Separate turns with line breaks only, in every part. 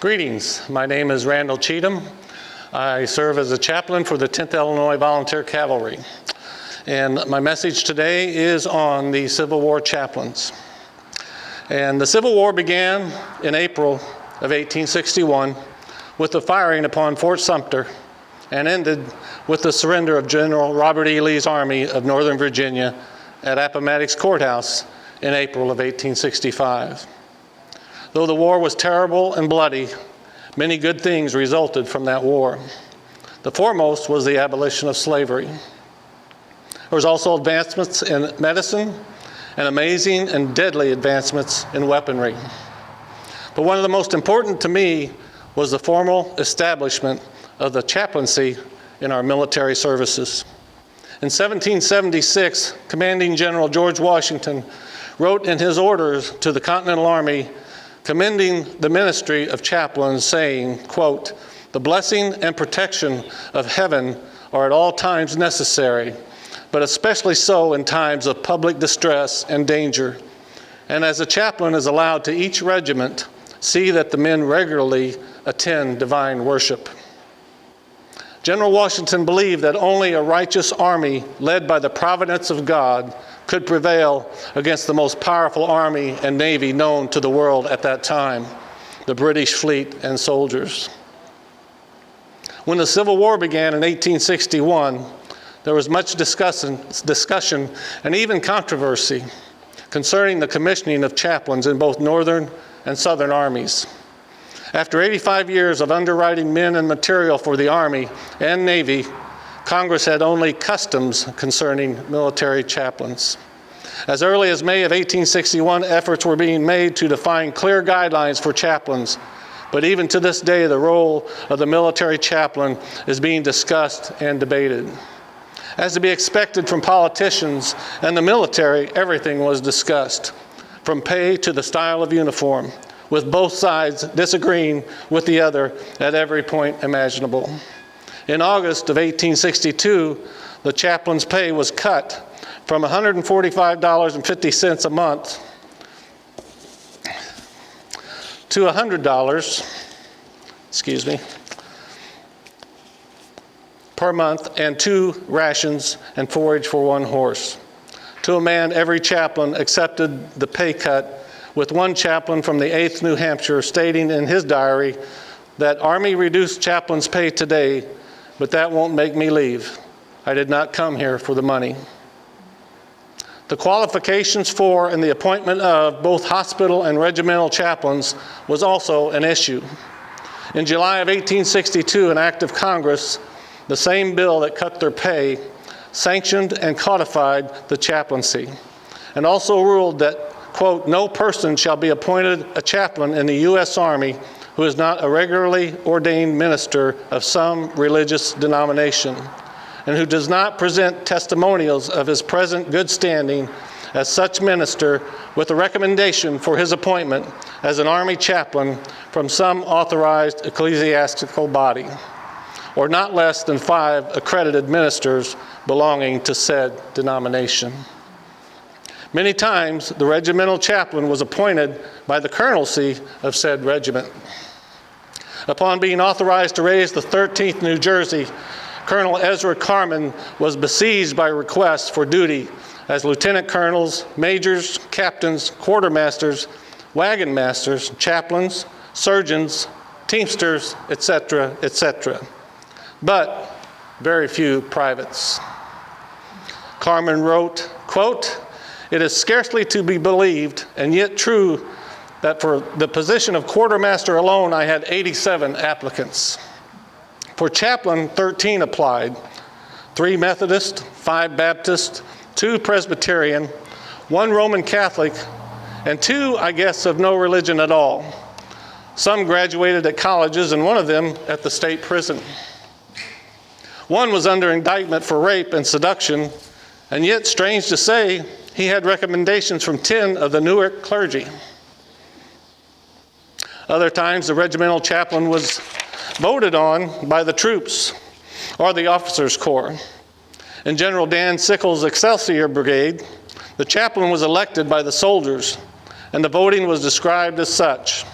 Greetings, my name is Randall Cheatham. I serve as a chaplain for the 10th Illinois Volunteer Cavalry. And my message today is on the Civil War chaplains. And the Civil War began in April of 1861 with the firing upon Fort Sumter and ended with the surrender of General Robert E. Lee's Army of Northern Virginia at Appomattox Courthouse in April of 1865. Though the war was terrible and bloody, many good things resulted from that war. The foremost was the abolition of slavery. There was also advancements in medicine and amazing and deadly advancements in weaponry. But one of the most important to me was the formal establishment of the chaplaincy in our military services. In 1776, Commanding General George Washington wrote in his orders to the Continental Army commending the ministry of chaplains, saying, quote, "The blessing and protection of heaven are at all times necessary, but especially so in times of public distress and danger. And as a chaplain is allowed to each regiment, see that the men regularly attend divine worship." General Washington believed that only a righteous army led by the providence of God could prevail against the most powerful army and navy known to the world at that time, the British fleet and soldiers. When the Civil War began in 1861, there was much discussion and even controversy concerning the commissioning of chaplains in both Northern and Southern armies. After 85 years of underwriting men and material for the Army and Navy, Congress had only customs concerning military chaplains. As early as May of 1861, efforts were being made to define clear guidelines for chaplains, but even to this day, the role of the military chaplain is being discussed and debated. As to be expected from politicians and the military, everything was discussed, from pay to the style of uniform, with both sides disagreeing with the other at every point imaginable. In August of 1862, the chaplain's pay was cut from $145.50 a month to $100, per month, and 2 rations and forage for 1 horse. To a man, every chaplain accepted the pay cut, with one chaplain from the 8th New Hampshire stating in his diary that Army reduced chaplain's pay today, but that won't make me leave. I did not come here for the money. The qualifications for and the appointment of both hospital and regimental chaplains was also an issue. In July of 1862, an act of Congress, the same bill that cut their pay, sanctioned and codified the chaplaincy, and also ruled that, quote, "No person shall be appointed a chaplain in the U.S. Army who is not a regularly ordained minister of some religious denomination, and who does not present testimonials of his present good standing as such minister with a recommendation for his appointment as an Army chaplain from some authorized ecclesiastical body, or not less than 5 accredited ministers belonging to said denomination." Many times, the regimental chaplain was appointed by the colonelcy of said regiment. Upon being authorized to raise the 13th New Jersey, Colonel Ezra Carman was besieged by requests for duty as lieutenant colonels, majors, captains, quartermasters, wagon masters, chaplains, surgeons, teamsters, etc., etc., but very few privates. Carman wrote, quote, "It is scarcely to be believed, and yet true, that for the position of quartermaster alone, I had 87 applicants. For chaplain, 13 applied, 3 Methodist, 5 Baptist, 2 Presbyterian, 1 Roman Catholic, and 2, I guess, of no religion at all. Some graduated at colleges, and one of them at the state prison. One was under indictment for rape and seduction, and yet, strange to say, he had recommendations from 10 of the Newark clergy. Other times, the regimental chaplain was voted on by the troops or the officers' corps. In General Dan Sickles' Excelsior Brigade, the chaplain was elected by the soldiers, and the voting was described as such.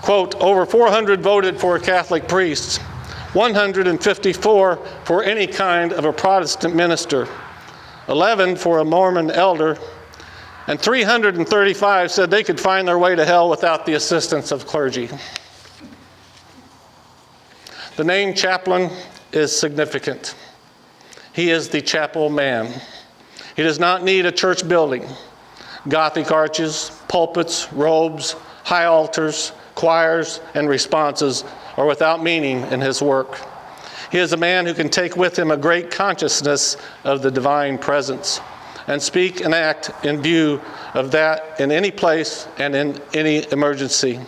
Quote, over 400 voted for a Catholic priest, 154 for any kind of a Protestant minister, 11 for a Mormon elder, and 335 said they could find their way to hell without the assistance of clergy. The name chaplain is significant. He is the chapel man. He does not need a church building. Gothic arches, pulpits, robes, high altars, choirs, and responses are without meaning in his work. He is a man who can take with him a great consciousness of the divine presence and speak and act in view of that in any place and in any emergency.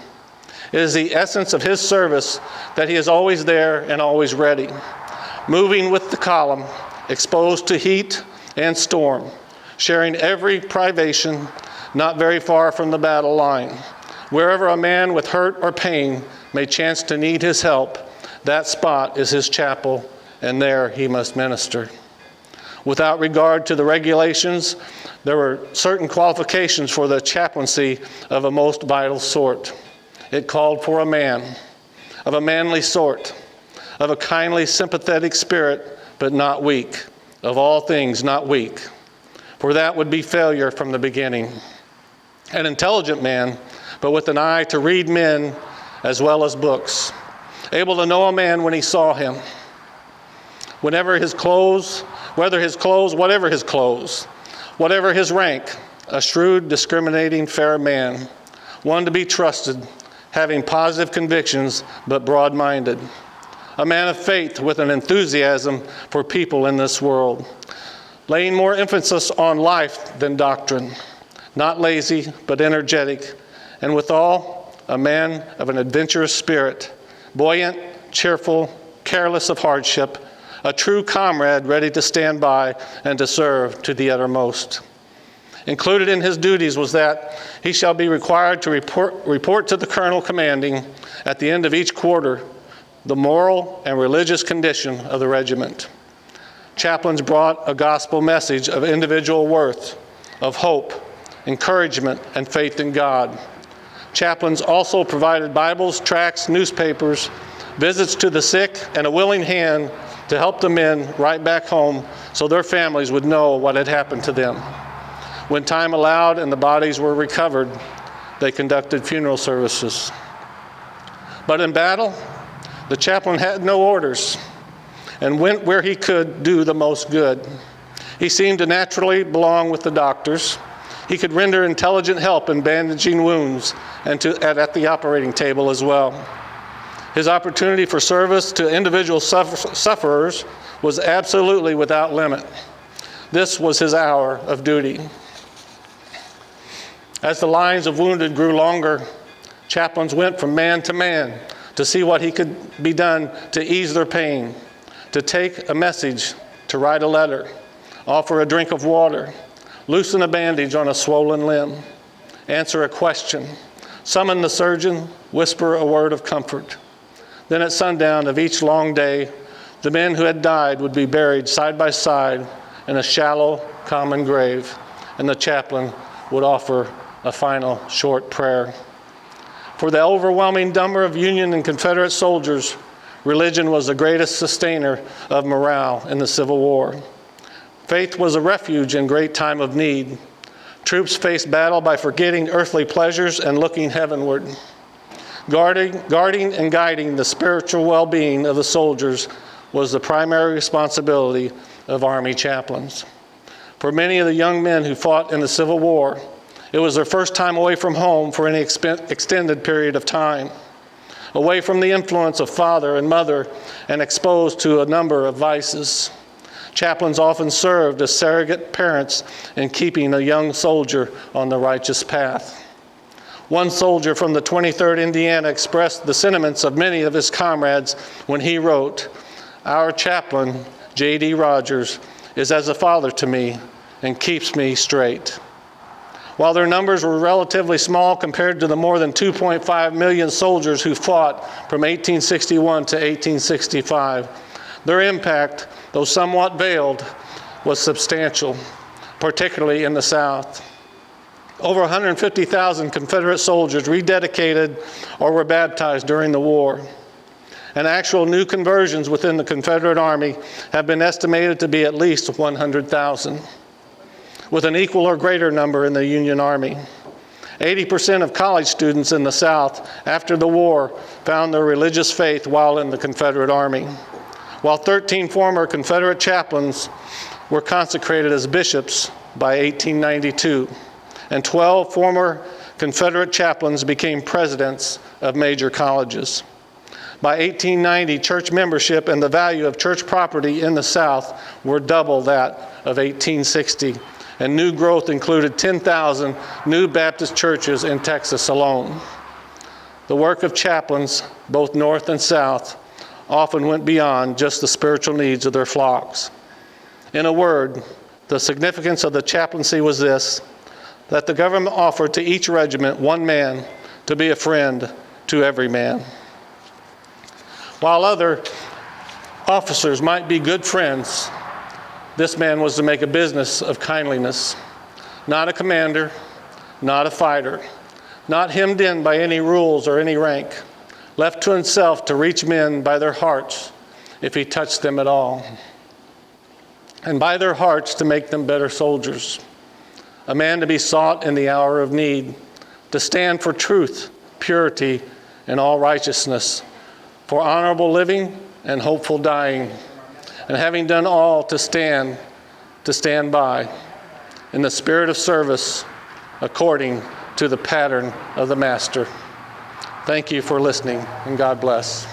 It is the essence of his service that he is always there and always ready, moving with the column, exposed to heat and storm, sharing every privation, not very far from the battle line. Wherever a man with hurt or pain may chance to need his help, that spot is his chapel, and there he must minister. Without regard to the regulations, there were certain qualifications for the chaplaincy of a most vital sort. It called for a man, of a manly sort, of a kindly, sympathetic spirit, but not weak, of all things not weak, for that would be failure from the beginning. An intelligent man, but with an eye to read men as well as books, able to know a man when he saw him. Whatever his clothes, whatever his rank, a shrewd, discriminating, fair man, one to be trusted, having positive convictions, but broad-minded. A man of faith with an enthusiasm for people in this world, laying more emphasis on life than doctrine, not lazy, but energetic, and withal, a man of an adventurous spirit, buoyant, cheerful, careless of hardship, a true comrade ready to stand by and to serve to the uttermost. Included in his duties was that he shall be required to report to the colonel commanding at the end of each quarter the moral and religious condition of the regiment. Chaplains brought a gospel message of individual worth, of hope, encouragement, and faith in God. Chaplains also provided Bibles, tracts, newspapers, visits to the sick, and a willing hand to help the men right back home so their families would know what had happened to them. When time allowed and the bodies were recovered, they conducted funeral services. But in battle, the chaplain had no orders and went where he could do the most good. He seemed to naturally belong with the doctors. He could render intelligent help in bandaging wounds and at the operating table as well. His opportunity for service to individual sufferers was absolutely without limit. This was his hour of duty. As the lines of wounded grew longer, chaplains went from man to man to see what he could be done to ease their pain, to take a message, to write a letter, offer a drink of water, loosen a bandage on a swollen limb, answer a question, summon the surgeon, whisper a word of comfort. Then at sundown of each long day, the men who had died would be buried side by side in a shallow, common grave, and the chaplain would offer a final short prayer. For the overwhelming number of Union and Confederate soldiers, religion was the greatest sustainer of morale in the Civil War. Faith was a refuge in great time of need. Troops faced battle by forgetting earthly pleasures and looking heavenward. Guarding and guiding the spiritual well-being of the soldiers was the primary responsibility of Army chaplains. For many of the young men who fought in the Civil War, it was their first time away from home for any extended period of time, away from the influence of father and mother and exposed to a number of vices. Chaplains often served as surrogate parents in keeping a young soldier on the righteous path. One soldier from the 23rd Indiana expressed the sentiments of many of his comrades when he wrote, "Our chaplain, J.D. Rogers, is as a father to me and keeps me straight." While their numbers were relatively small compared to the more than 2.5 million soldiers who fought from 1861 to 1865, their impact, though somewhat veiled, was substantial, particularly in the South. Over 150,000 Confederate soldiers rededicated or were baptized during the war. And actual new conversions within the Confederate Army have been estimated to be at least 100,000, with an equal or greater number in the Union Army. 80% of college students in the South after the war found their religious faith while in the Confederate Army, while 13 former Confederate chaplains were consecrated as bishops by 1892, and 12 former Confederate chaplains became presidents of major colleges. By 1890, church membership and the value of church property in the South were double that of 1860, and new growth included 10,000 new Baptist churches in Texas alone. The work of chaplains, both North and South, often went beyond just the spiritual needs of their flocks. In a word, the significance of the chaplaincy was this: that the government offered to each regiment one man to be a friend to every man. While other officers might be good friends, this man was to make a business of kindliness. Not a commander, not a fighter, not hemmed in by any rules or any rank, left to himself to reach men by their hearts if he touched them at all, and by their hearts to make them better soldiers. A man to be sought in the hour of need, to stand for truth, purity, and all righteousness, for honorable living and hopeful dying, and having done all to stand by in the spirit of service according to the pattern of the Master. Thank you for listening, and God bless.